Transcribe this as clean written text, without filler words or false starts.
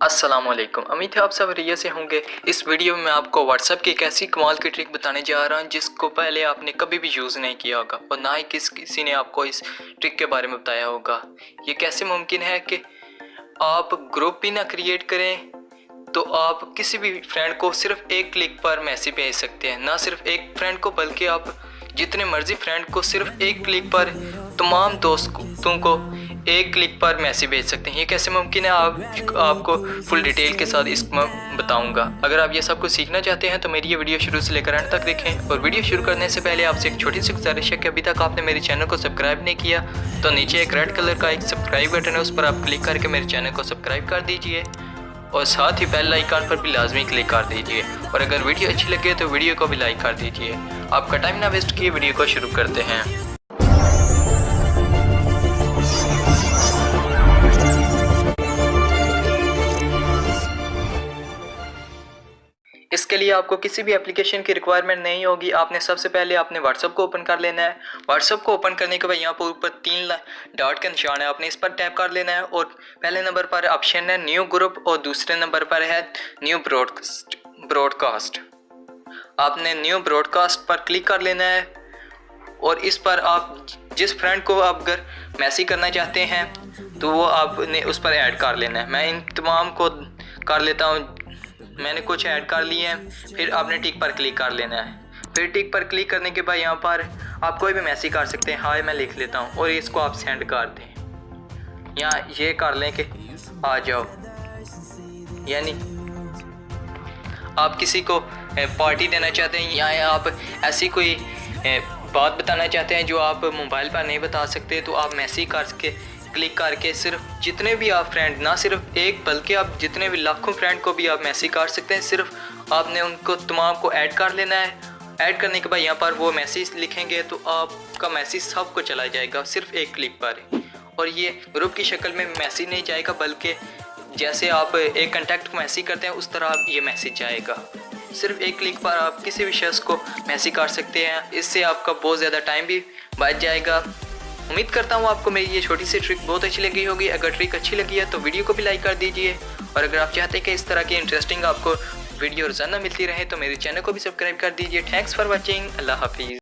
अस्सलामुअलैकुम। उम्मीद है आप सब बढ़िया से होंगे। इस वीडियो में मैं आपको व्हाट्सएप की एक ऐसी कमाल की ट्रिक बताने जा रहा हूं जिसको पहले आपने कभी भी यूज़ नहीं किया होगा और ना ही किसी ने आपको इस ट्रिक के बारे में बताया होगा। ये कैसे मुमकिन है कि आप ग्रुप भी ना क्रिएट करें तो आप किसी भी फ्रेंड को सिर्फ एक क्लिक पर मैसेज भेज सकते हैं। ना सिर्फ एक फ्रेंड को बल्कि आप जितने मर्जी फ्रेंड को सिर्फ एक क्लिक पर तमाम दोस्तों को एक क्लिक पर मैसेज भेज सकते हैं। ये कैसे मुमकिन है आपको फुल डिटेल के साथ इसमें बताऊंगा। अगर आप ये सब कुछ सीखना चाहते हैं तो मेरी ये वीडियो शुरू से लेकर अंत तक देखें। और वीडियो शुरू करने से पहले आपसे एक छोटी सी गुजारिश है कि अभी तक आपने मेरे चैनल को सब्सक्राइब नहीं किया तो नीचे एक रेड कलर का एक सब्सक्राइब बटन है, उस पर आप क्लिक करके मेरे चैनल को सब्सक्राइब कर दीजिए और साथ ही बेल आइकन पर भी लाजमी क्लिक कर दीजिए। और अगर वीडियो अच्छी लगे तो वीडियो को भी लाइक कर दीजिए। आपका टाइम ना वेस्ट किए वीडियो को शुरू करते हैं। इसके लिए आपको किसी भी एप्लीकेशन की रिक्वायरमेंट नहीं होगी। आपने सबसे पहले अपने व्हाट्सएप को ओपन कर लेना है। व्हाट्सएप को ओपन करने के बाद यहाँ पर ऊपर 3 डॉट का निशान है, आपने इस पर टैप कर लेना है और पहले नंबर पर ऑप्शन है न्यू ग्रुप और दूसरे नंबर पर है न्यू ब्रॉडकास्ट। आपने न्यू ब्रॉडकास्ट पर क्लिक कर लेना है और इस पर आप जिस फ्रेंड को आप अगर मैसेज करना चाहते हैं तो वो आपने उस पर ऐड कर लेना है। मैं इन तमाम को कर लेता हूँ, मैंने कुछ ऐड कर लिए हैं। फिर आपने टिक पर क्लिक कर लेना है। फिर टिक पर क्लिक करने के बाद यहाँ पर आप कोई भी मैसेज कर सकते हैं। हाय मैं लिख लेता हूँ और इसको आप सेंड कर दें या ये कर लें कि आ जाओ, यानी आप किसी को पार्टी देना चाहते हैं या आप ऐसी कोई बात बताना चाहते हैं जो आप मोबाइल पर नहीं बता सकते तो आप मैसेज करके क्लिक करके सिर्फ जितने भी आप फ्रेंड, ना सिर्फ एक बल्कि आप जितने भी लाखों फ्रेंड को भी आप मैसेज कर सकते हैं। सिर्फ आपने उनको तमाम को ऐड कर लेना है। ऐड करने के बाद यहाँ पर वो मैसेज लिखेंगे तो आपका मैसेज सबको चला जाएगा सिर्फ एक क्लिक पर। और ये ग्रुप की शक्ल में मैसेज नहीं जाएगा बल्कि जैसे आप एक कॉन्टैक्ट को मैसेज करते हैं उस तरह आप ये मैसेज जाएगा। सिर्फ एक क्लिक पर आप किसी भी शख्स को मैसेज कर सकते हैं। इससे आपका बहुत ज़्यादा टाइम भी बच जाएगा। उम्मीद करता हूँ आपको मेरी ये छोटी सी ट्रिक बहुत अच्छी लगी होगी। अगर ट्रिक अच्छी लगी है तो वीडियो को भी लाइक कर दीजिए और अगर आप चाहते हैं कि इस तरह की इंटरेस्टिंग आपको वीडियो रोजाना मिलती रहे तो मेरे चैनल को भी सब्सक्राइब कर दीजिए। Thanks for watching. अल्लाह हाफिज़।